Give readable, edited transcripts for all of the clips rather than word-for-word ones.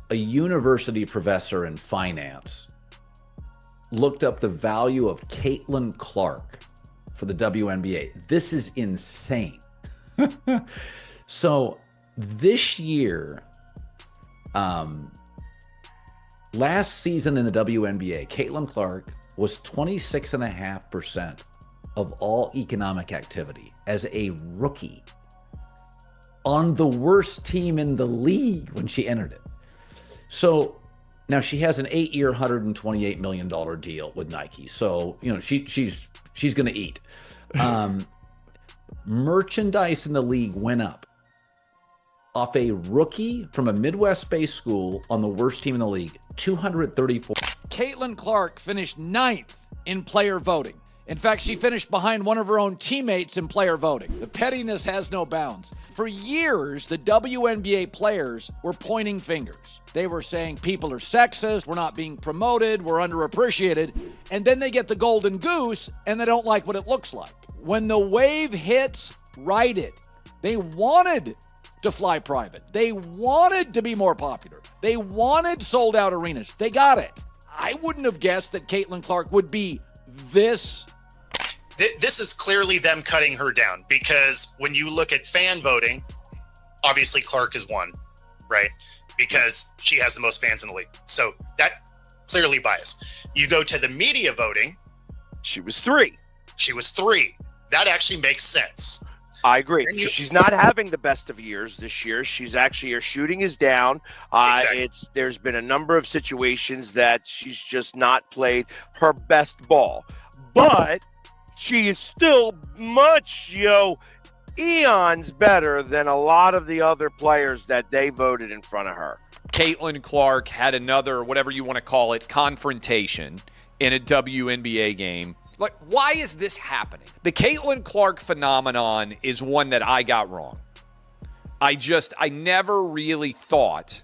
a university professor in finance looked up the value of Caitlin Clark for the WNBA. This is insane. So this year, last season in the WNBA, Caitlin Clark was 26.5% of all economic activity as a rookie on the worst team in the league when she entered it. So now she has an 8-year, $128 million deal with Nike. So, you know, she's going to eat. Merchandise in the league went up off a rookie from a Midwest-based school on the worst team in the league, 234. Caitlin Clark finished 9th in player voting. In fact, she finished behind one of her own teammates in player voting. The pettiness has no bounds. For years, the WNBA players were pointing fingers. They were saying people are sexist, we're not being promoted, we're underappreciated. And then they get the golden goose and they don't like what it looks like. When the wave hits, ride it. They wanted to fly private. They wanted to be more popular. They wanted sold out arenas. They got it. I wouldn't have guessed that Caitlin Clark would be this. This is clearly them cutting her down, because when you look at fan voting, obviously Clark is one, right? Because she has the most fans in the league. So that clearly biased. You go to the media voting. She was 3. She was 3. That actually makes sense. I agree. She's not having the best of years this year. She's actually, her shooting is down. Exactly. There's been a number of situations that she's just not played her best ball. But she is still much, eons better than a lot of the other players that they voted in front of her. Caitlin Clark had another, whatever you want to call it, confrontation in a WNBA game. Like, why is this happening? The Caitlin Clark phenomenon is one that I got wrong. I never really thought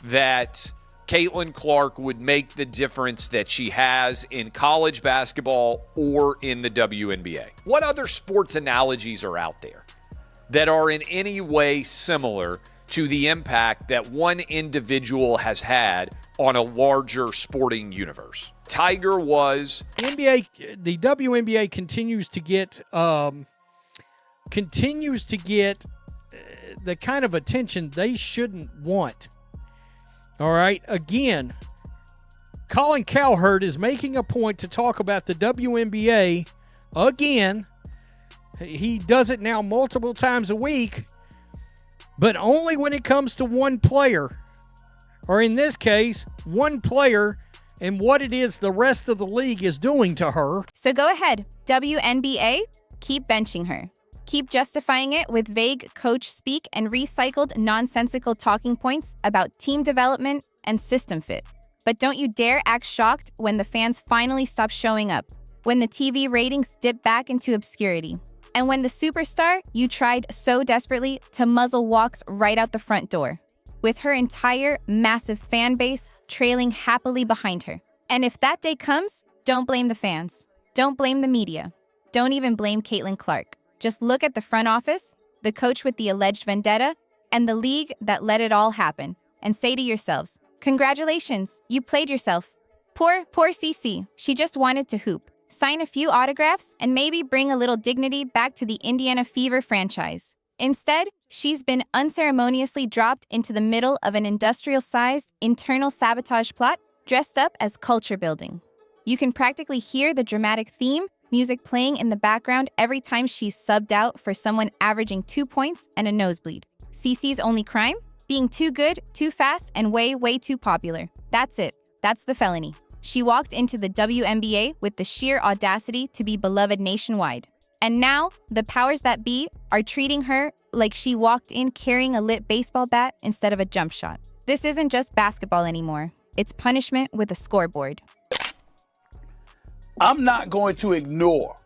that Caitlin Clark would make the difference that she has in college basketball or in the WNBA. What other sports analogies are out there that are in any way similar to the impact that one individual has had on a larger sporting universe? Tiger was. The WNBA continues to get the kind of attention they shouldn't want. All right. Again, Colin Cowherd is making a point to talk about the WNBA again. He does it now multiple times a week, but only when it comes to one player, or in this case, one player and what it is the rest of the league is doing to her. So go ahead, WNBA, keep benching her. Keep justifying it with vague coach speak and recycled nonsensical talking points about team development and system fit. But don't you dare act shocked when the fans finally stop showing up, when the TV ratings dip back into obscurity, and when the superstar you tried so desperately to muzzle walks right out the front door, with her entire massive fan base trailing happily behind her. And if that day comes, don't blame the fans. Don't blame the media. Don't even blame Caitlin Clark. Just look at the front office, the coach with the alleged vendetta, and the league that let it all happen, and say to yourselves, congratulations, you played yourself. Poor CC. She just wanted to hoop, sign a few autographs, and maybe bring a little dignity back to the Indiana Fever franchise. Instead, she's been unceremoniously dropped into the middle of an industrial-sized internal sabotage plot dressed up as culture building. You can practically hear the dramatic theme music playing in the background every time she's subbed out for someone averaging 2 points and a nosebleed. CC's only crime? Being too good, too fast, and way, way too popular. That's it. That's the felony. She walked into the WNBA with the sheer audacity to be beloved nationwide. And now, the powers that be are treating her like she walked in carrying a lit baseball bat instead of a jump shot. This isn't just basketball anymore. It's punishment with a scoreboard. I'm not going to ignore,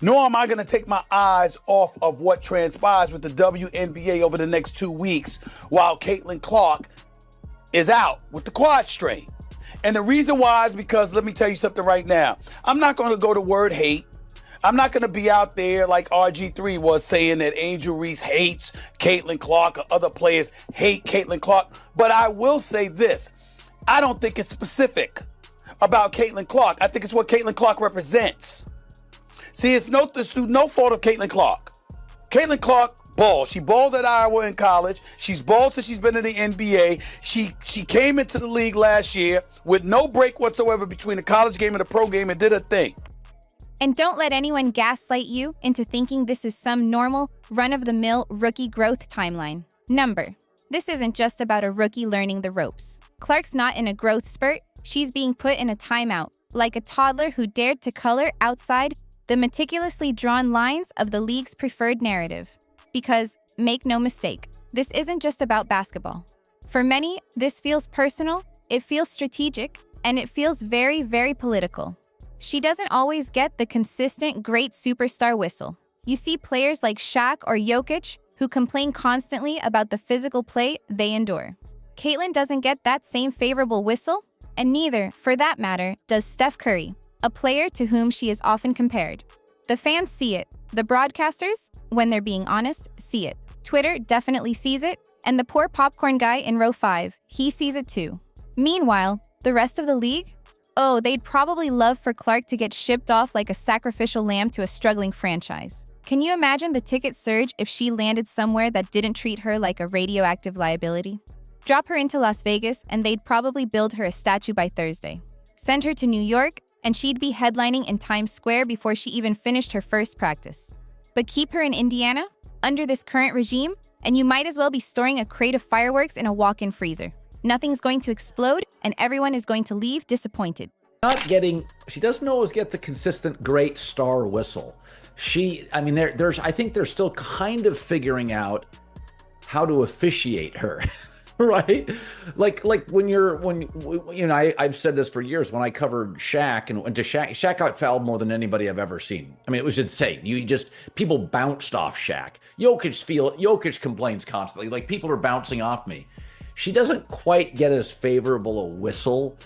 nor am I going to take my eyes off of what transpires with the WNBA over the next 2 weeks while Caitlin Clark is out with the quad strain. And the reason why is because, let me tell you something right now. I'm not going to go to word hate. I'm not going to be out there like RG3 was saying that Angel Reese hates Caitlin Clark or other players hate Caitlin Clark. But I will say this. I don't think it's specific about Caitlin Clark. I think it's what Caitlin Clark represents. See, it's through no fault of Caitlin Clark. Caitlin Clark balled. She balled at Iowa in college. She's balled since she's been in the NBA. She came into the league last year with no break whatsoever between the college game and the pro game and did her thing. And don't let anyone gaslight you into thinking this is some normal, run-of-the-mill rookie growth timeline. This isn't just about a rookie learning the ropes. Clark's not in a growth spurt. She's being put in a timeout, like a toddler who dared to color outside the meticulously drawn lines of the league's preferred narrative. Because, make no mistake, this isn't just about basketball. For many, this feels personal, it feels strategic, and it feels very, very political. She doesn't always get the consistent great superstar whistle. You see players like Shaq or Jokic who complain constantly about the physical play they endure. Caitlin doesn't get that same favorable whistle, and neither, for that matter, does Steph Curry, a player to whom she is often compared. The fans see it. The broadcasters, when they're being honest, see it. Twitter definitely sees it, and the poor popcorn guy in row 5, he sees it too. Meanwhile, the rest of the league? Oh, they'd probably love for Clark to get shipped off like a sacrificial lamb to a struggling franchise. Can you imagine the ticket surge if she landed somewhere that didn't treat her like a radioactive liability? Drop her into Las Vegas, and they'd probably build her a statue by Thursday. Send her to New York, and she'd be headlining in Times Square before she even finished her first practice. But keep her in Indiana, under this current regime, and you might as well be storing a crate of fireworks in a walk-in freezer. Nothing's going to explode, and everyone is going to leave disappointed. She doesn't always get the consistent great star whistle. I think they're still kind of figuring out how to officiate her. Right? Like when I've said this for years when I covered Shaq and Shaq got fouled more than anybody I've ever seen. I mean, it was insane. People bounced off Shaq. Jokic complains constantly. Like, people are bouncing off me. She doesn't quite get as favorable a whistle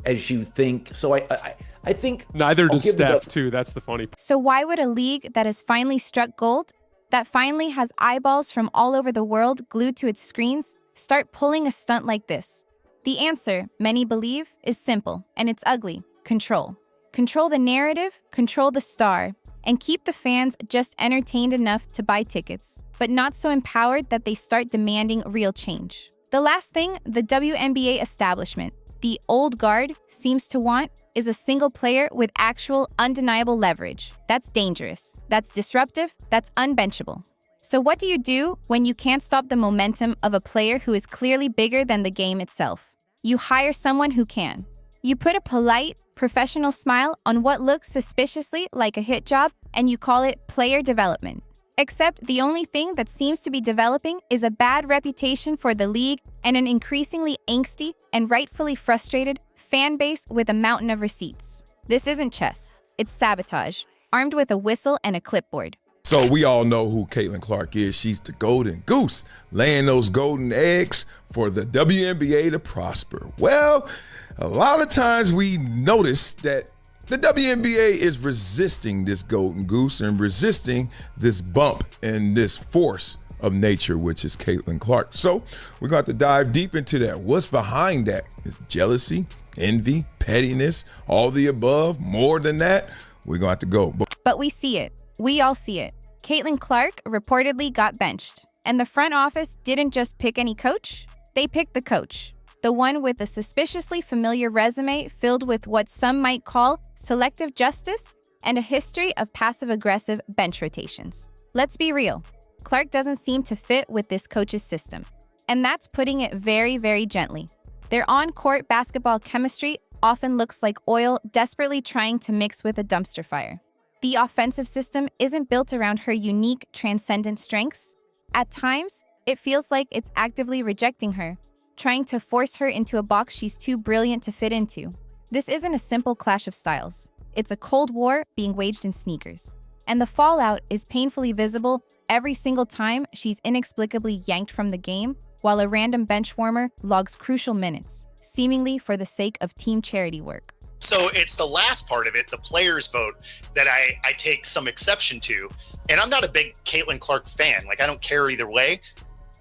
as you think. So I think neither does Steph too. That's the funny part. So why would a league that has finally struck gold, that finally has eyeballs from all over the world glued to its screens, start pulling a stunt like this? The answer, many believe, is simple, and it's ugly. Control. Control the narrative, control the star, and keep the fans just entertained enough to buy tickets, but not so empowered that they start demanding real change. The last thing the WNBA establishment, the old guard, seems to want is a single player with actual, undeniable leverage. That's dangerous. That's disruptive. That's unbenchable. So what do you do when you can't stop the momentum of a player who is clearly bigger than the game itself? You hire someone who can. You put a polite, professional smile on what looks suspiciously like a hit job, and you call it player development. Except the only thing that seems to be developing is a bad reputation for the league and an increasingly angsty and rightfully frustrated fan base with a mountain of receipts. This isn't chess. It's sabotage, armed with a whistle and a clipboard. So we all know who Caitlin Clark is. She's the golden goose, laying those golden eggs for the WNBA to prosper. Well, a lot of times we notice that the WNBA is resisting this golden goose and resisting this bump and this force of nature, which is Caitlin Clark. So we're going to dive deep into that. What's behind that? Is jealousy, envy, pettiness, all the above, more than that? We're going to have to go. But we see it. We all see it. Caitlin Clark reportedly got benched, and the front office didn't just pick any coach. They picked the coach, the one with a suspiciously familiar resume filled with what some might call selective justice and a history of passive-aggressive bench rotations. Let's be real. Clark doesn't seem to fit with this coach's system, and that's putting it very, very gently. Their on-court basketball chemistry often looks like oil desperately trying to mix with a dumpster fire. The offensive system isn't built around her unique, transcendent strengths. At times, it feels like it's actively rejecting her, trying to force her into a box she's too brilliant to fit into. This isn't a simple clash of styles. It's a cold war being waged in sneakers. And the fallout is painfully visible every single time she's inexplicably yanked from the game, while a random bench warmer logs crucial minutes, seemingly for the sake of team charity work. So it's the last part of it, the players vote, that I take some exception to. And I'm not a big Caitlin Clark fan. Like, I don't care either way,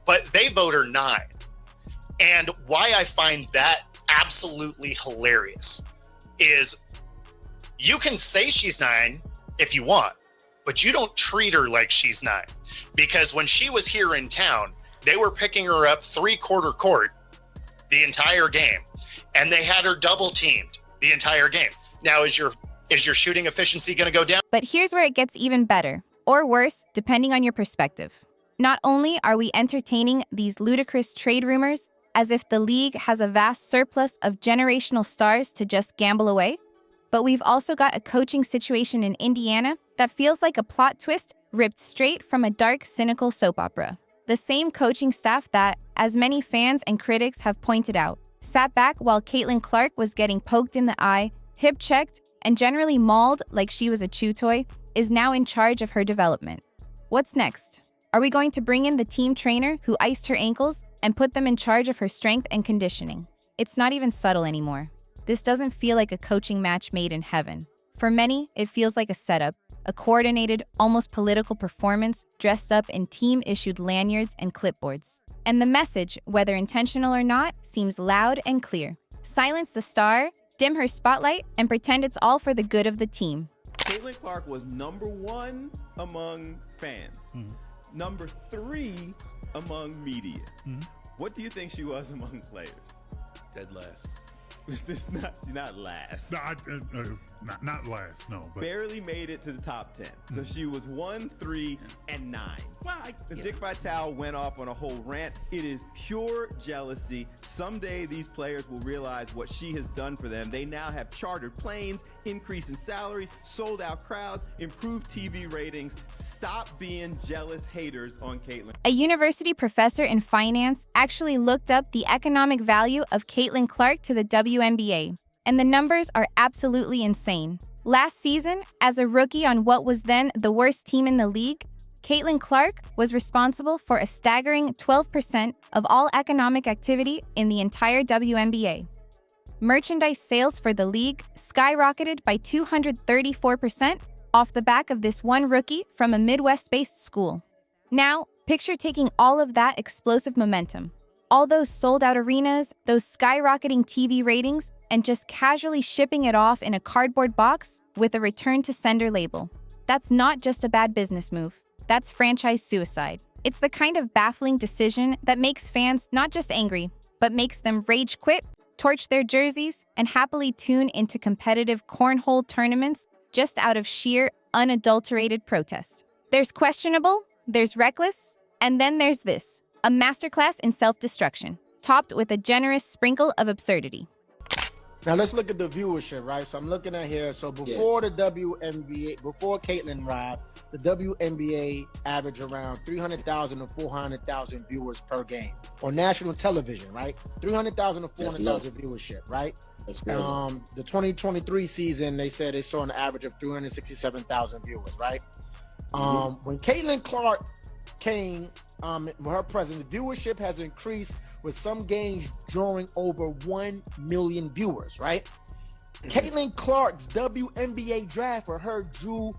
but they vote her 9. And why I find that absolutely hilarious is you can say she's 9 if you want, but you don't treat her like she's 9. Because when she was here in town, they were picking her up 3/4 court the entire game, and they had her double teamed the entire game. Now, is your shooting efficiency going to go down? But here's where it gets even better, or worse, depending on your perspective. Not only are we entertaining these ludicrous trade rumors as if the league has a vast surplus of generational stars to just gamble away, but we've also got a coaching situation in Indiana that feels like a plot twist ripped straight from a dark, cynical soap opera. The same coaching staff that, as many fans and critics have pointed out, sat back while Caitlin Clark was getting poked in the eye, hip-checked, and generally mauled like she was a chew toy, is now in charge of her development. What's next? Are we going to bring in the team trainer who iced her ankles and put them in charge of her strength and conditioning? It's not even subtle anymore. This doesn't feel like a coaching match made in heaven. For many, it feels like a setup, a coordinated, almost political performance dressed up in team-issued lanyards and clipboards. And the message, whether intentional or not, seems loud and clear. Silence the star, dim her spotlight, and pretend it's all for the good of the team. Caitlin Clark was number 1 among fans. Number 3 among media. What do you think she was among players? Dead last. She's not last. No, not last, no. But Barely made it to the top 10. So she was 1, 3, and 9. Well, Dick Vitale went off on a whole rant. It is pure jealousy. Someday these players will realize what she has done for them. They now have chartered planes, increase in salaries, sold out crowds, improved TV ratings. Stop being jealous haters on Caitlin. A university professor in finance actually looked up the economic value of Caitlin Clark to the WNBA, and the numbers are absolutely insane. Last season, as a rookie on what was then the worst team in the league, Caitlin Clark was responsible for a staggering 12% of all economic activity in the entire WNBA. Merchandise sales for the league skyrocketed by 234% off the back of this one rookie from a Midwest-based school. Now, picture taking all of that explosive momentum, all those sold-out arenas, those skyrocketing TV ratings, and just casually shipping it off in a cardboard box with a return-to-sender label. That's not just a bad business move. That's franchise suicide. It's the kind of baffling decision that makes fans not just angry, but makes them rage quit, torch their jerseys, and happily tune into competitive cornhole tournaments just out of sheer, unadulterated protest. There's questionable, there's reckless, and then there's this. A masterclass in self-destruction, topped with a generous sprinkle of absurdity. Now let's look at the viewership, right? So I'm looking at here. So before the WNBA, before Caitlin arrived, the WNBA averaged around 300,000 to 400,000 viewers per game on national television, right? 300,000 to 400,000 viewership, right? The 2023 season, they said they saw an average of 367,000 viewers, right? When Caitlin Clark came, her presence, the viewership has increased with some games drawing over 1 million viewers, right? Caitlin Clark's WNBA draft for her drew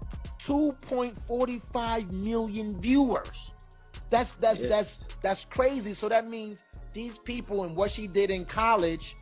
2.45 million viewers. That's crazy. So that means these people and what she did in college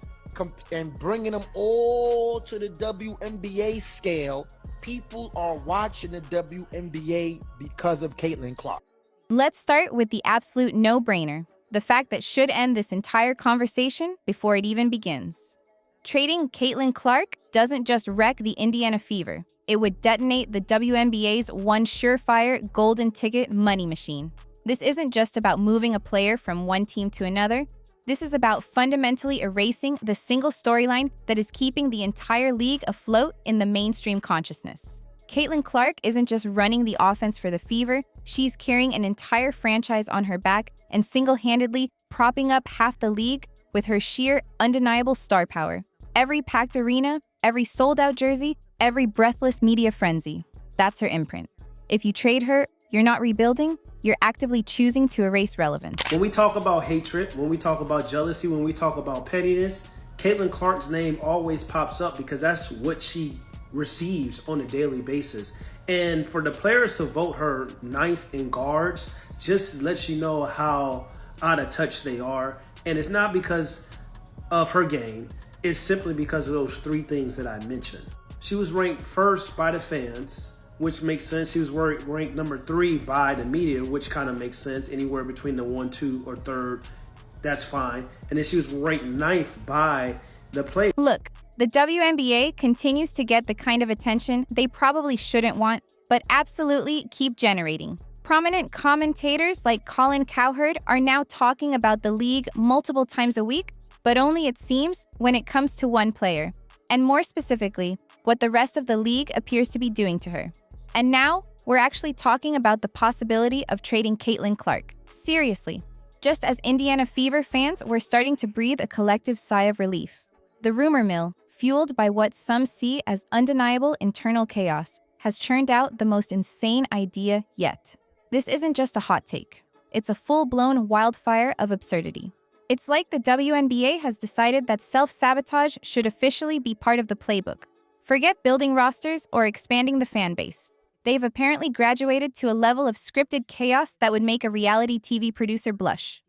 and bringing them all to the WNBA scale, people are watching the WNBA because of Caitlin Clark. Let's start with the absolute no-brainer, the fact that should end this entire conversation before it even begins. Trading Caitlin Clark doesn't just wreck the Indiana Fever. It would detonate the WNBA's one surefire golden ticket money machine. This isn't just about moving a player from one team to another. This is about fundamentally erasing the single storyline that is keeping the entire league afloat in the mainstream consciousness. Caitlin Clark isn't just running the offense for the Fever, she's carrying an entire franchise on her back and single-handedly propping up half the league with her sheer, undeniable star power. Every packed arena, every sold-out jersey, every breathless media frenzy. That's her imprint. If you trade her, you're not rebuilding, you're actively choosing to erase relevance. When we talk about hatred, when we talk about jealousy, when we talk about pettiness, Caitlin Clark's name always pops up because that's what she receives on a daily basis. And for the players to vote her 9th in guards just lets you know how out of touch they are. And it's not because of her game. It's simply because of those 3 things that I mentioned. She was ranked 1st by the fans, which makes sense. She was ranked number 3 by the media, which kind of makes sense. Anywhere between the 1, 2, or 3rd, that's fine. And then she was ranked 9th by the players. Look, the WNBA continues to get the kind of attention they probably shouldn't want, but absolutely keep generating. Prominent commentators like Colin Cowherd are now talking about the league multiple times a week, but only, it seems, when it comes to one player, and more specifically, what the rest of the league appears to be doing to her. And now, we're actually talking about the possibility of trading Caitlin Clark. Seriously, just as Indiana Fever fans were starting to breathe a collective sigh of relief. The rumor mill, fueled by what some see as undeniable internal chaos, has churned out the most insane idea yet. This isn't just a hot take. It's a full-blown wildfire of absurdity. It's like the WNBA has decided that self-sabotage should officially be part of the playbook. Forget building rosters or expanding the fan base. They've apparently graduated to a level of scripted chaos that would make a reality TV producer blush.